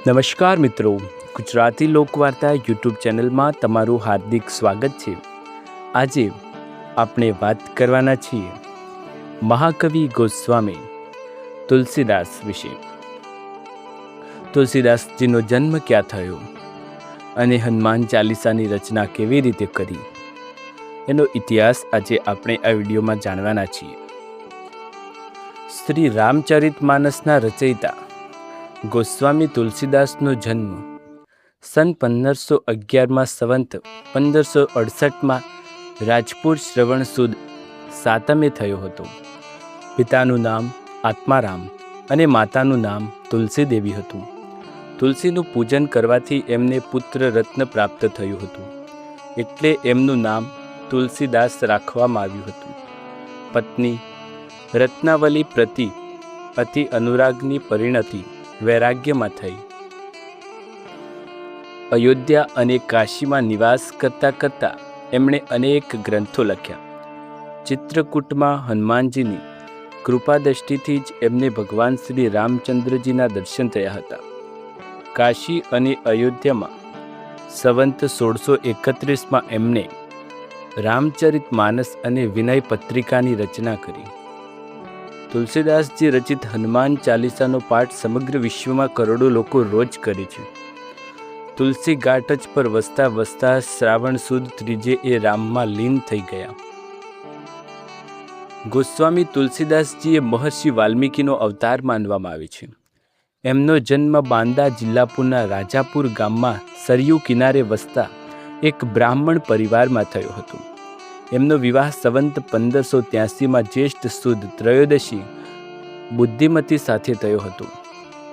નમસ્કાર મિત્રો, ગુજરાતી લોકવાર્તા યુટ્યુબ ચેનલમાં તમારું હાર્દિક સ્વાગત છે। આજે આપણે વાત કરવાના છીએ મહાકવિ ગોસ્વામી તુલસીદાસ વિશે। તુલસીદાસજીનો જન્મ ક્યાં થયો અને હનુમાન ચાલીસાની રચના કેવી રીતે કરી એનો ઇતિહાસ આજે આપણે આ વિડીયોમાં જાણવાના છીએ। શ્રી રામચરિતમાનસના રચયિતા ગોસ્વામી તુલસીદાસનો જન્મ સન 1511માં સંવંત 1568માં રાજપુર શ્રવણ સુદ સાતમે થયો હતો। પિતાનું નામ આત્મારામ અને માતાનું નામ તુલસી દેવી હતું। તુલસીનું પૂજન કરવાથી એમને પુત્ર રત્ન પ્રાપ્ત થયું હતું, એટલે એમનું નામ તુલસીદાસ રાખવામાં આવ્યું હતું। પત્ની રત્નાવલી પ્રતિ અતિ અનુરાગની પરિણતિ વૈરાગ્યમાં થઈ। અયોધ્યા અને કાશીમાં નિવાસ કરતાં કરતાં એમણે અનેક ગ્રંથો લખ્યા। ચિત્રકૂટમાં હનુમાનજીની કૃપાદૃષ્ટિથી જ એમને ભગવાન શ્રી રામચંદ્રજીના દર્શન થયા હતા। કાશી અને અયોધ્યામાં સંવંત 1631માં એમણે રામચરિતમાનસ અને વિનય પત્રિકાની રચના કરી। તુલસીદાસજી રચિત હનુમાન ચાલીસાનો પાઠ સમગ્ર વિશ્વમાં કરોડો લોકો રોજ કરે છે। તુલસી ઘાટ જ પર વસતા વસતા શ્રાવણ સુદ ત્રીજે એ રામમાં લીન થઈ ગયા। ગોસ્વામી તુલસીદાસજી એ મહર્ષિ વાલ્મીકીનો અવતાર માનવામાં આવે છે। એમનો જન્મ બાંદા જિલ્લાપુરના રાજાપુર ગામમાં સરયુ કિનારે વસતા એક બ્રાહ્મણ પરિવારમાં થયો હતો। એમનો વિવાહ સંવંત 1583માં જ્યેષ્ઠ સુદ ત્રયોદશી બુદ્ધિમતી સાથે થયો હતો।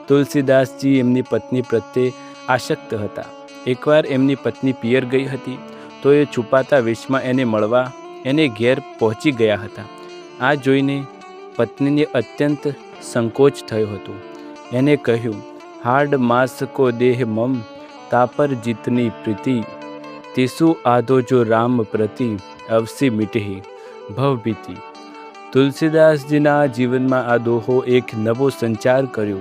તુલસીદાસજી એમની પત્ની પ્રત્યે આસક્ત હતા। એકવાર એમની પત્ની પિયર ગઈ હતી તો એ છુપાતા વેશમાં એને મળવા એને ઘેર પહોંચી ગયા હતા। આ જોઈને પત્નીને અત્યંત સંકોચ થયો હતો। એને કહ્યું, હાડ માસ કો દેહ મમ તાપર જીતની પ્રીતિ તિસુ આધો જો રામ પ્રતિ અવસી મિટહી ભવભીતિ। તુલસીદાસજીના જીવનમાં આ દોહો એક નવો સંચાર કર્યો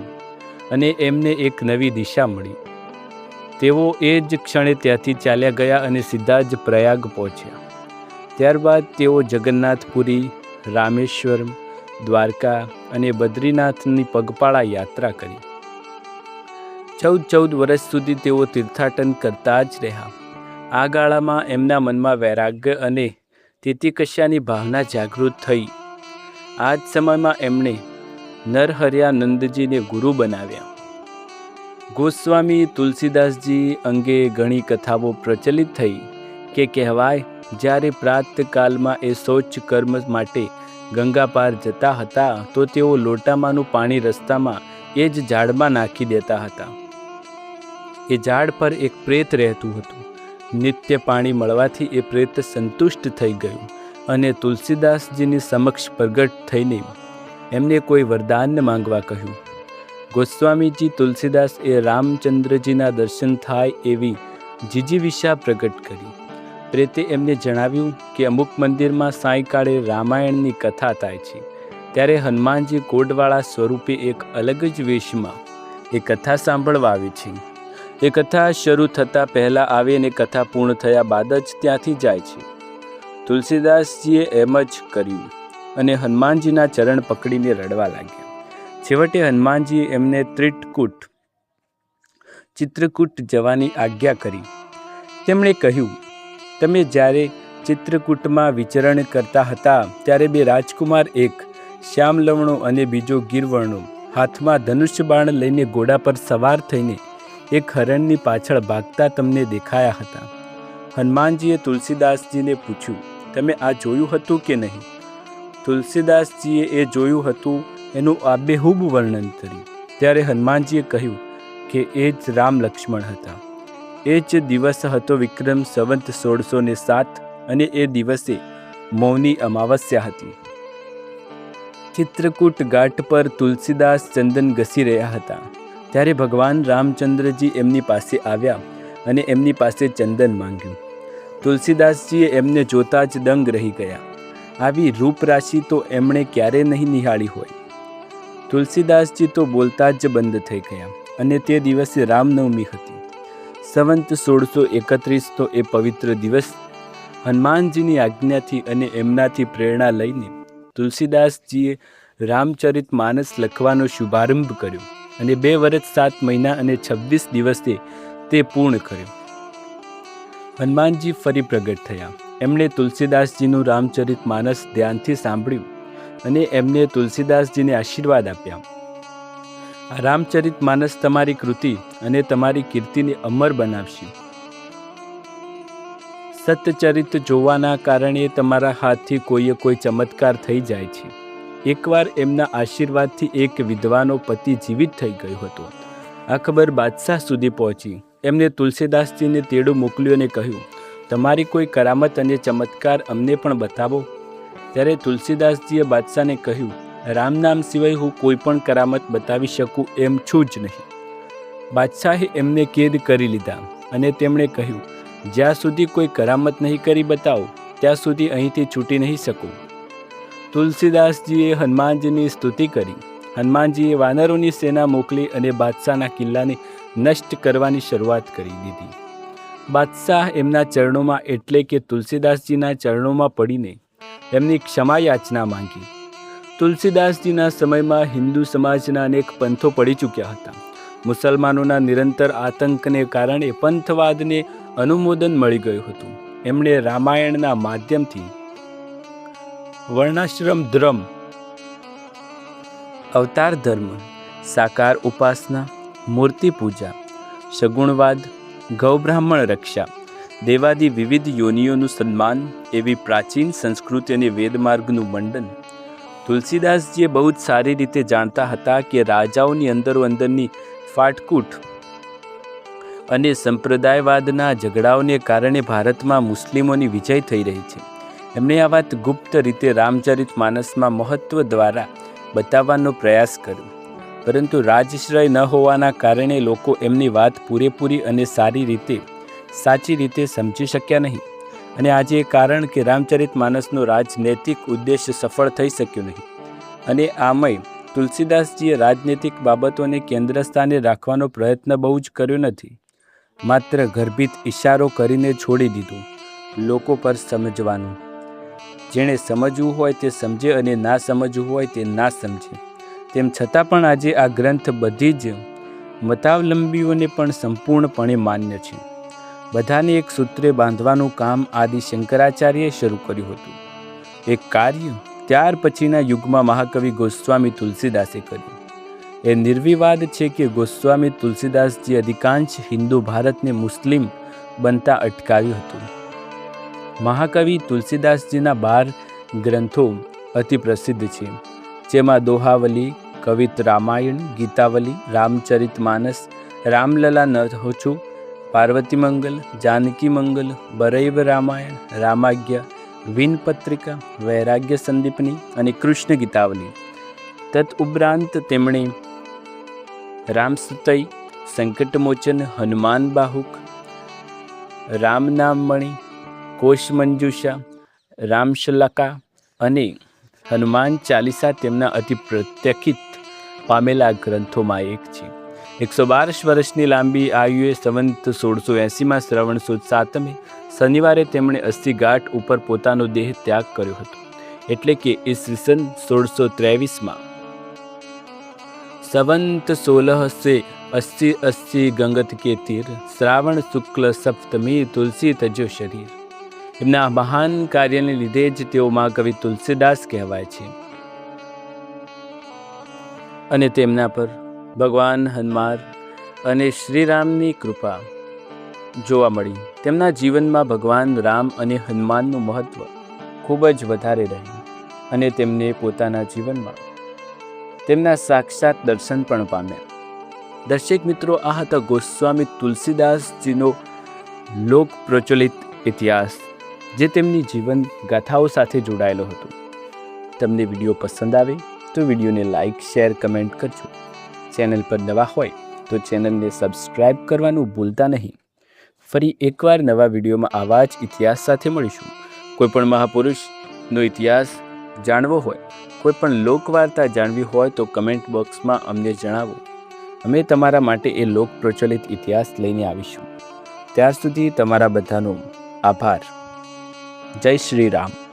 અને એમને એક નવી દિશા મળી। તેઓ એ જ ક્ષણે ત્યાંથી ચાલ્યા ગયા અને સીધા જ પ્રયાગ પહોંચ્યા। ત્યારબાદ તેઓ જગન્નાથપુરી, રામેશ્વરમ, દ્વારકા અને બદ્રીનાથની પગપાળા યાત્રા કરી। 14 વર્ષ સુધી તેઓ તીર્થાટન કરતા જ રહ્યા। આ ગાળામાં એમના મનમાં વૈરાગ્ય અને તિતિક્ષાની ભાવના જાગૃત થઈ। આ જ સમયમાં એમણે નરહર્યાનંદજીને ગુરુ બનાવ્યા। ગોસ્વામી તુલસીદાસજી અંગે ઘણી કથાઓ પ્રચલિત થઈ કે કહેવાય, જ્યારે પ્રાતકાલમાં એ શૌચ કર્મ માટે ગંગા પાર જતા હતા તો તેઓ લોટામાંનું પાણી રસ્તામાં એ જ ઝાડમાં નાખી દેતા હતા। એ ઝાડ પર એક પ્રેત રહેતું હતું। નિત્ય પાણી મળવાથી એ પ્રેત સંતુષ્ટ થઈ ગયું અને તુલસીદાસજીની સમક્ષ પ્રગટ થઈને એમને કોઈ વરદાન માંગવા કહ્યું। ગોસ્વામીજી તુલસીદાસ એ રામચંદ્રજીના દર્શન થાય એવી જીજીવિષા પ્રગટ કરી। પ્રેતે એમને જણાવ્યું કે અમુક મંદિરમાં સાંયકાળે રામાયણની કથા થાય છે, ત્યારે હનુમાનજી કોડવાળા સ્વરૂપે એક અલગ જ વેશમાં એ કથા સાંભળવા આવે છે। એ કથા શરૂ થતાં પહેલાં આવે અને કથા પૂર્ણ થયા બાદ જ ત્યાંથી જાય છે। તુલસીદાસજીએ એમ જ કર્યું અને હનુમાનજીના ચરણ પકડીને રડવા લાગ્યા। છેવટે હનુમાનજીએ એમને ચિત્રકૂટ જવાની આજ્ઞા કરી। તેમણે કહ્યું, તમે જ્યારે ચિત્રકૂટમાં વિચરણ કરતા હતા ત્યારે બે રાજકુમાર, એક શ્યામલવણો અને બીજો ગીરવર્ણો, હાથમાં ધનુષ્ય બાણ લઈને ઘોડા પર સવાર થઈને એક હરણની પાછળ ભાગતા તમને દેખાયા હતા। હનુમાનજીએ તુલસીદાસજીને પૂછ્યું, તમે આ જોયું હતું કે નહીં? તુલસીદાસજીએ એ જોયું હતું એનું આબેહૂબ વર્ણન કર્યું। ત્યારે હનુમાનજીએ કહ્યું કે એ જ રામ લક્ષ્મણ હતા। એ જ દિવસ હતો વિક્રમ સંવંત 1607 અને એ દિવસે મૌની અમાવસ્યા હતી। ચિત્રકૂટ ઘાટ પર તુલસીદાસ ચંદન ઘસી રહ્યા હતા ત્યારે ભગવાન રામચંદ્રજી એમની પાસે આવ્યા અને એમની પાસે ચંદન માંગ્યું। તુલસીદાસજીએ એમને જોતા જ દંગ રહી ગયા। આવી રૂપરાશિ તો એમણે ક્યારે નહીં નિહાળી હોય। તુલસીદાસજી તો બોલતા જ બંધ થઈ ગયા અને તે દિવસે રામનવમી હતી. સંવંત 1631 તો એ પવિત્ર દિવસ હનુમાનજીની આજ્ઞાથી અને એમનાથી પ્રેરણા લઈને તુલસીદાસજીએ રામચરિત માનસ લખવાનો શુભારંભ કર્યો અને 2 વર્ષ 7 મહિના અને 26 દિવસે તે પૂર્ણ કર્યું. હનુમાનજી ફરી પ્રગટ થયા. એમણે તુલસીદાસજીનું રામચરિત માનસ ધ્યાનથી સાંભળ્યું અને એમને તુલસીદાસજીને આશીર્વાદ આપ્યા. આ રામચરિત માનસ તમારી કૃતિ અને તમારી કીર્તિને અમર બનાવશે. સતચરિત જોવાના કારણે તમારા હાથથી કોઈ ચમત્કાર થઈ જાય છે. એકવાર એમના આશીર્વાદથી એક વિધવાનો પતિ જીવિત થઈ ગયો હતો. આ ખબર બાદશાહ સુધી પહોંચી. એમને તુલસીદાસજીને તેડું મોકલ્યું અને કહ્યું, તમારી કોઈ કરામત અને ચમત્કાર અમને પણ બતાવો. ત્યારે તુલસીદાસજીએ બાદશાહને કહ્યું, રામ નામ સિવાય હું કોઈ પણ કરામત બતાવી શકું એમ છું જ નહીં. બાદશાહે એમને કેદ કરી લીધા અને તેમણે કહ્યું, જ્યાં સુધી કોઈ કરામત નહીં કરી બતાવો ત્યાં સુધી અહીંથી છૂટી નહીં શકું. તુલસીદાસજીએ હનુમાનજીની સ્તુતિ કરી. હનુમાનજીએ વાનરોની સેના મોકલી અને બાદશાહના કિલ્લાને નષ્ટ કરવાની શરૂઆત કરી દીધી. બાદશાહ એમના ચરણોમાં એટલે કે તુલસીદાસજીના ચરણોમાં પડીને એમની ક્ષમા યાચના માંગી. તુલસીદાસજીના સમયમાં હિન્દુ સમાજના અનેક પંથો પડી ચૂક્યા હતા. મુસલમાનોના નિરંતર આતંકને કારણે પંથવાદને અનુમોદન મળી ગયું હતું. એમણે રામાયણના માધ્યમથી વર્ણાશ્રમ ધર્મ, અવતાર ધર્મ, સાકાર ઉપાસના, મૂર્તિ પૂજા, સગુણવાદ, ગૌબ્રાહ્મણ રક્ષા, દેવાદી વિવિધ યોનિઓનું સન્માન એવી પ્રાચીન સંસ્કૃતિ અને વેદમાર્ગનું મંડન તુલસીદાસજીએ બહુ જ સારી રીતે જાણતા હતા કે રાજાઓની અંદરોઅંદરની ફાટકૂટ અને સંપ્રદાયવાદના ઝઘડાઓને કારણે ભારતમાં મુસ્લિમોની વિજય થઈ રહી છે. એમણે આ વાત ગુપ્ત રીતે રામચરિત માનસમાં મહત્વ દ્વારા બતાવવાનો પ્રયાસ કર્યો, પરંતુ રાજશ્રય ન હોવાના કારણે લોકો એમની વાત પૂરેપૂરી અને સાચી રીતે સમજી શક્યા નહીં. અને આજે એ કારણ કે રામચરિત માનસનો રાજનૈતિક ઉદ્દેશ્ય સફળ થઈ શક્યો નહીં. અને આમય તુલસીદાસજીએ રાજનૈતિક બાબતોને કેન્દ્ર સ્થાને રાખવાનો પ્રયત્ન બહુ જ કર્યો નથી. માત્ર ગર્ભિત ઇશારો કરીને છોડી દીધું લોકો પર સમજવાનું. જેણે સમજવું હોય તે સમજે અને ના સમજવું હોય તે ના સમજે. તેમ છતાં પણ આજે આ ગ્રંથ બધી જ મતાવલંબીઓને પણ સંપૂર્ણપણે માન્ય છે. બધાને એક સૂત્રે બાંધવાનું કામ આદિ શંકરાચાર્યએ શરૂ કર્યું હતું. એક કાર્ય ત્યાર પછીના યુગમાં મહાકવિ ગોસ્વામી તુલસીદાસે કર્યું. એ નિર્વિવાદ છે કે ગોસ્વામી તુલસીદાસજી અધિકાંશ હિન્દુ ભારતને મુસ્લિમ બનતા અટકાવ્યું હતું. મહાકવિ તુલસીદાસજીના 12 ગ્રંથો અતિ પ્રસિદ્ધ છે, જેમાં દોહાવલી, કવિત રામાયણ, ગીતાવલી, રામચરિત માનસ, રામલલા નહોછું, પાર્વતી મંગલ, જાનકી મંગલ, બરૈવ રામાયણ, રામાજ્ઞા, વિનપત્રિકા, વૈરાગ્ય સંદીપની અને કૃષ્ણ ગીતાવલી. તત ઉપરાંત તેમણે રામસુતઈ, સંકટમોચન, હનુમાન બાહુક, રામનામમણિ, કોશમંજુષા, રામશલકા અને હનુમાન ચાલીસા તેમના અતિ પ્રખ્યાત પામેલા ગ્રંથોમાં એક છે. 112 વર્ષની લાંબી આયુએ સંવંત 1680માં શ્રવણ સુદ 7મે શનિવારે તેમણે 80 ગાંઠ ઉપર પોતાનો દેહ ત્યાગ કર્યો હતો. એટલે કે ઈસવીસન 1623માં સંવંત 1680 ગંગત કે તીર, શ્રાવણ શુક્લ સપ્તમી, તુલસી તજો શરીર. એમના મહાન કાર્યને લીધે જ તેઓ મહાકવિ તુલસીદાસ કહેવાય છે. અને તેમના પર ભગવાન હનુમાન અને શ્રીરામની કૃપા જોવા મળી. તેમના જીવનમાં ભગવાન રામ અને હનુમાનનું મહત્વ ખૂબ જ વધારે રહ્યું અને તેમને પોતાના જીવનમાં તેમના સાક્ષાત દર્શન પણ પામ્યા. દર્શક મિત્રો, આ હતા ગોસ્વામી તુલસીદાસજીનો લોક પ્રચલિત ઇતિહાસ, જે તેમની જીવન ગાથાઓ સાથે જોડાયેલો હતો. તમને વિડીયો પસંદ આવે તો વિડીયોને લાઇક, શેર, કમેન્ટ કરજો. ચેનલ પર નવા હોય તો ચેનલને સબસ્ક્રાઈબ કરવાનું ભૂલતા નહીં. ફરી એકવાર નવા વિડીયોમાં આવા જ ઇતિહાસ સાથે મળીશું. કોઈપણ મહાપુરુષનો ઇતિહાસ જાણવો હોય, કોઈ પણ લોકવાર્તા જાણવી હોય તો કમેન્ટ બોક્સમાં અમને જણાવો. અમે તમારા માટે એ લોક પ્રચલિત ઇતિહાસ લઈને આવીશું. ત્યાર સુધી તમારા બધાનો આભાર. જય શ્રી રામ.